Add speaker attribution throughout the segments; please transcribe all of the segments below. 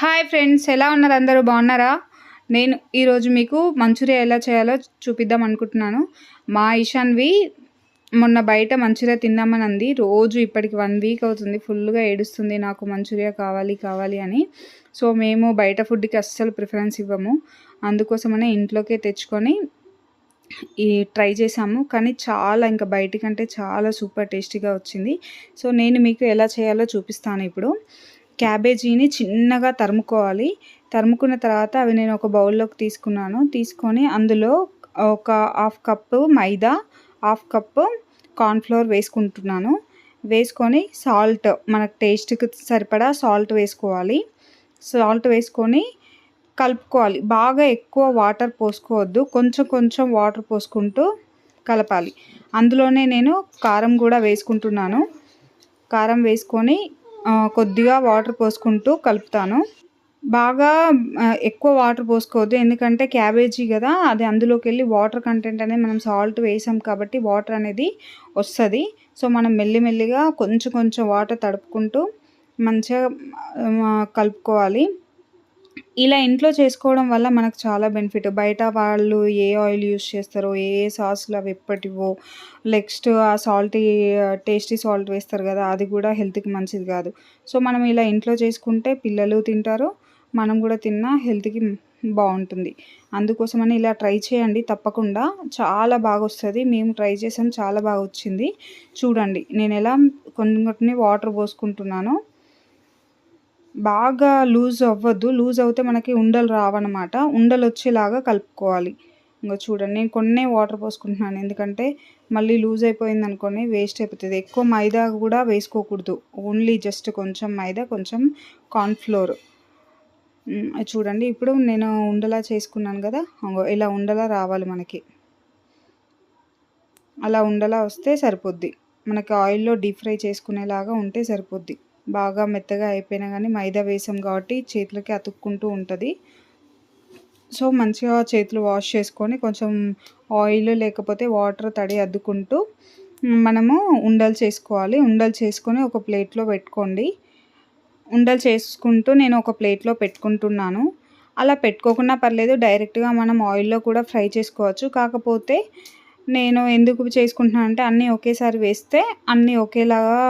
Speaker 1: Hi friends, ఎలా ఉన్నారు? అందరూ బాగున్నారా? నేను ఈరోజు మీకు మంచూరియా ఎలా చేయాలో చూపిద్దాం అనుకుంటున్నాను. మా ఇషాన్వి మొన్న బయట మంచూరియా తిందామని అంది. రోజు ఇప్పటికి 1 వీక్ అవుతుంది, ఫుల్గా ఏడుస్తుంది నాకు మంచూరియా కావాలి కావాలి అని. సో మేము బయట ఫుడ్కి అస్సలు ప్రిఫరెన్స్ ఇవ్వము. అందుకోసమనే ఇంట్లోకే తెచ్చుకొని ట్రై చేసాము. కానీ చాలా, ఇంకా బయటికంటే చాలా సూపర్ టేస్టీగా వచ్చింది. సో నేను మీకు ఎలా చేయాలో చూపిస్తాను ఇప్పుడు. క్యాబేజీని చిన్నగా తరుముకోవాలి. తరుముకున్న తర్వాత అవి నేను ఒక బౌల్లోకి తీసుకున్నాను. తీసుకొని అందులో ఒక హాఫ్ కప్పు మైదా, హాఫ్ కప్పు కార్న్‌ఫ్లోర్ వేసుకుంటున్నాను. వేసుకొని సాల్ట్, మనకు టేస్ట్‌కి సరిపడా సాల్ట్ వేసుకోవాలి. సాల్ట్ వేసుకొని కలుపుకోవాలి. బాగా ఎక్కువ వాటర్ పోసుకోవద్దు, కొంచెం కొంచెం వాటర్ పోసుకుంటూ కలపాలి. అందులోనే నేను కారం కూడా వేసుకుంటున్నాను. కారం వేసుకొని కొద్దిగా వాటర్ పోసుకుంటూ కలుపుతాను. బాగా ఎక్కువ వాటర్ పోసుకోవద్దు, ఎందుకంటే క్యాబేజీ కదా, అది అందులోకి వెళ్ళి వాటర్ కంటెంట్ అనేది, మనం సాల్ట్ వేసాం కాబట్టి వాటర్ అనేది వస్తుంది. సో మనం మెల్లిమెల్లిగా కొంచెం కొంచెం వాటర్ తడుపుకుంటూ మంచిగా కలుపుకోవాలి. ఇలా ఇంట్లో చేసుకోవడం వల్ల మనకు చాలా బెనిఫిట్. బయట వాళ్ళు ఏ ఆయిల్ యూస్ చేస్తారో, ఏ సాస్లు అవి ఎప్పటివో, నెక్స్ట్ ఆ టేస్టీ సాల్ట్ వేస్తారు కదా, అది కూడా హెల్త్కి మంచిది కాదు. సో మనం ఇలా ఇంట్లో చేసుకుంటే పిల్లలు తింటారు, మనం కూడా తిన్నా హెల్త్కి బాగుంటుంది. అందుకోసమని ఇలా ట్రై చేయండి తప్పకుండా, చాలా బాగా వస్తుంది. మేము ట్రై చేసాం, చాలా బాగా వచ్చింది. చూడండి నేను ఎలా కొన్ని వాటర్ పోసుకుంటున్నాను. బాగా లూజ్ అవ్వద్దు, లూజ్ అవుతే మనకి ఉండలు రావన్నమాట. ఉండలు వచ్చేలాగా కలుపుకోవాలి. ఇంకా చూడండి నేను కొన్నే వాటర్ పోసుకుంటున్నాను, ఎందుకంటే మళ్ళీ లూజ్ అయిపోయింది అనుకోని వేస్ట్ అయిపోతుంది. ఎక్కువ మైదా కూడా వేసుకోకూడదు, ఓన్లీ జస్ట్ కొంచెం మైదా, కొంచెం కార్న్‌ఫ్లోర్. చూడండి ఇప్పుడు నేను ఉండలా చేసుకున్నాను కదా, ఇలా ఉండలా రావాలి మనకి. అలా ఉండలా వస్తే సరిపోద్ది. మనకి ఆయిల్లో డీప్ ఫ్రై చేసుకునేలాగా ఉంటే సరిపోద్ది. బాగా మెత్తగా అయిపోయినా కానీ మైదా వేసాం కాబట్టి చేతులకి అతుక్కుంటూ ఉంటుంది. సో మంచిగా చేతులు వాష్ చేసుకొని కొంచెం ఆయిల్ లేకపోతే వాటర్ తడి అద్దుకుంటూ మనము ఉండలు చేసుకోవాలి. ఉండలు చేసుకొని ఒక ప్లేట్లో పెట్టుకోండి. ఉండలు చేసుకుంటూ నేను ఒక ప్లేట్లో పెట్టుకుంటున్నాను. అలా పెట్టుకోకుండా పర్లేదు, డైరెక్ట్గా మనం ఆయిల్లో కూడా ఫ్రై చేసుకోవచ్చు. కాకపోతే నేను ఎందుకు చేసుకుంటున్నాను అంటే అన్నీ ఒకేసారి వేస్తే అన్నీ ఒకేలాగా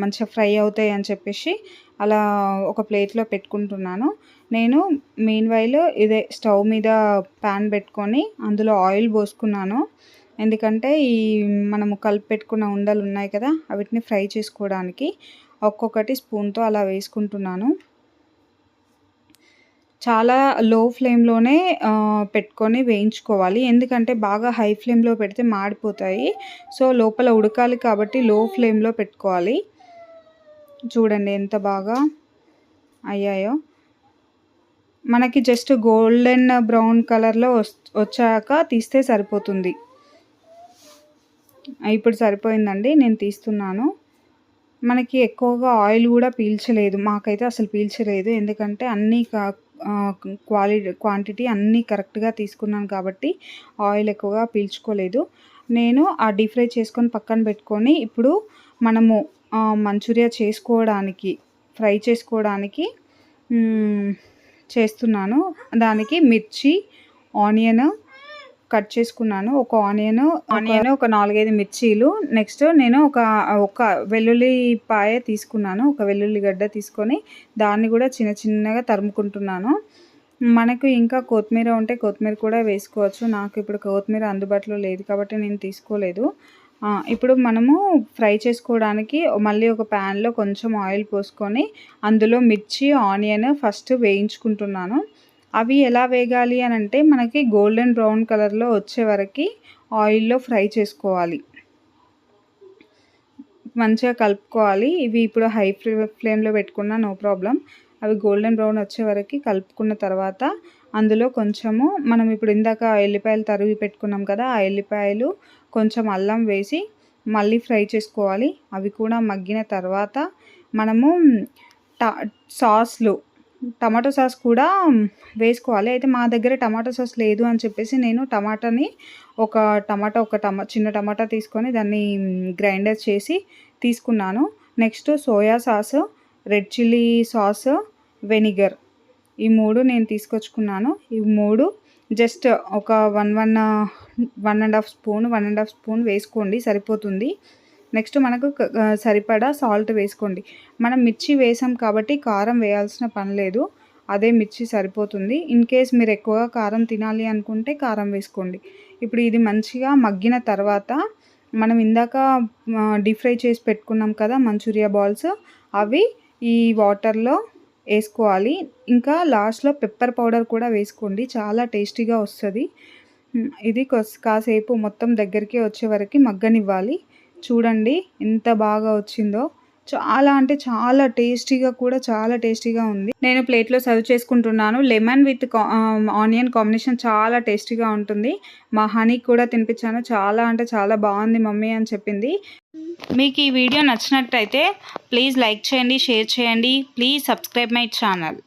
Speaker 1: మంచిగా ఫ్రై అవుతాయి అని చెప్పేసి అలా ఒక ప్లేట్లో పెట్టుకుంటున్నాను. నేను మీన్‌వైల్ ఇదే స్టవ్ మీద ప్యాన్ పెట్టుకొని అందులో ఆయిల్ పోసుకున్నాను. ఎందుకంటే మనము కలిపి పెట్టుకున్న ఉండలు ఉన్నాయి కదా, వాటిని ఫ్రై చేసుకోవడానికి ఒక్కొక్కటి స్పూన్తో అలా వేసుకుంటున్నాను. చాలా లో ఫ్లేమ్లోనే పెట్టుకొని వేయించుకోవాలి, ఎందుకంటే బాగా హై ఫ్లేమ్లో పెడితే మాడిపోతాయి. సో లోపల ఉడకాలి కాబట్టి లో ఫ్లేమ్లో పెట్టుకోవాలి. చూడండి ఎంత బాగా అయ్యాయో. మనకి జస్ట్ గోల్డెన్ బ్రౌన్ కలర్లో వచ్చాక తీస్తే సరిపోతుంది. ఇప్పుడు సరిపోయిందండి, నేను తీస్తున్నాను. మనకి ఎక్కువగా ఆయిల్ కూడా పీల్చలేదు, మాకైతే అసలు పీల్చలేదు, ఎందుకంటే అన్నీ క్వాంటిటీ అన్నీ కరెక్ట్గా తీసుకున్నాను కాబట్టి ఆయిల్ ఎక్కువగా పీల్చుకోలేదు. నేను ఆ డీప్ ఫ్రై చేసుకొని పక్కన పెట్టుకొని ఇప్పుడు మనము మంచూరియా చేసుకోవడానికి, ఫ్రై చేసుకోవడానికి చేస్తున్నాను. దానికి మిర్చి, ఆనియన్ కట్ చేసుకున్నాను. ఒక ఆనియన్, ఒక 4-5 మిర్చీలు. నెక్స్ట్ నేను ఒక వెల్లుల్లిపాయ తీసుకున్నాను. ఒక వెల్లుల్లిగడ్డ తీసుకొని దాన్ని కూడా చిన్న చిన్నగా తరుముకుంటున్నాను. మనకు ఇంకా కొత్తిమీర ఉంటే కొత్తిమీర కూడా వేసుకోవచ్చు. నాకు ఇప్పుడు కొత్తిమీర అందుబాటులో లేదు కాబట్టి నేను తీసుకోలేదు. ఇప్పుడు మనము ఫ్రై చేసుకోవడానికి మళ్ళీ ఒక ప్యాన్లో కొంచెం ఆయిల్ పోసుకొని అందులో మిర్చి, ఆనియన్ ఫస్ట్ వేయించుకుంటున్నాను. అవి ఎలా వేగాలి అని అంటే మనకి గోల్డెన్ బ్రౌన్ కలర్లో వచ్చే వరకు ఆయిల్లో ఫ్రై చేసుకోవాలి, మంచిగా కలుపుకోవాలి. ఇవి ఇప్పుడు హై ఫ్లేమ్లో పెట్టుకున్నా నో ప్రాబ్లం. అవి గోల్డెన్ బ్రౌన్ వచ్చే వరకు కలుపుకున్న తర్వాత అందులో కొంచెము మనం ఇప్పుడు ఇందాక ఎల్లిపాయలు తరిగి పెట్టుకున్నాం కదా, ఆ ఎల్లిపాయలు, కొంచెం అల్లం వేసి మళ్ళీ ఫ్రై చేసుకోవాలి. అవి కూడా మగ్గిన తర్వాత మనము సాస్లు, టమాటో సాస్ కూడా వేసుకోవాలి. అయితే మా దగ్గర టమాటో సాస్ లేదు అని చెప్పేసి నేను చిన్న టమాటా తీసుకొని దాన్ని గ్రైండర్ చేసి తీసుకున్నాను. Next soya sauce, red chilli sauce, vinegar, ఈ 3 నేను తీసుకొచ్చుకున్నాను. ఈ 3 జస్ట్ ఒక 1.5 స్పూన్ వేసుకోండి, సరిపోతుంది. నెక్స్ట్ మనకు సరిపడా సాల్ట్ వేసుకోండి. మనం మిర్చి వేసాం కాబట్టి కారం వేయాల్సిన పని లేదు, అదే మిర్చి సరిపోతుంది. ఇన్ కేస్ మీరు ఎక్కువగా కారం తినాలి అనుకుంటే కారం వేసుకోండి. ఇప్పుడు ఇది మంచిగా మగ్గిన తర్వాత మనం ఇందాక డీప్ ఫ్రై చేసి పెట్టుకున్నాం కదా మంచూరియా బాల్స్, అవి ఈ వాటర్లో వేసుకోవాలి. ఇంకా లాస్ట్లో పెప్పర్ పౌడర్ కూడా వేసుకోండి, చాలా టేస్టీగా వస్తుంది. ఇది కాసేపు మొత్తం దగ్గరికి వచ్చే వరకు మగ్గనివ్వాలి. చూడండి ఎంత బాగా వచ్చిందో, చాలా అంటే చాలా టేస్టీగా ఉంది. నేను ప్లేట్లో సర్వ్ చేసుకుంటున్నాను. లెమన్ విత్ ఆనియన్ కాంబినేషన్ చాలా టేస్టీగా ఉంటుంది. మా హనీకి కూడా తినిపించాను, చాలా అంటే చాలా బాగుంది మమ్మీ అని చెప్పింది. మీకు ఈ వీడియో నచ్చినట్టయితే ప్లీజ్ లైక్ చేయండి, షేర్ చేయండి, ప్లీజ్ సబ్స్క్రైబ్ మై ఛానల్.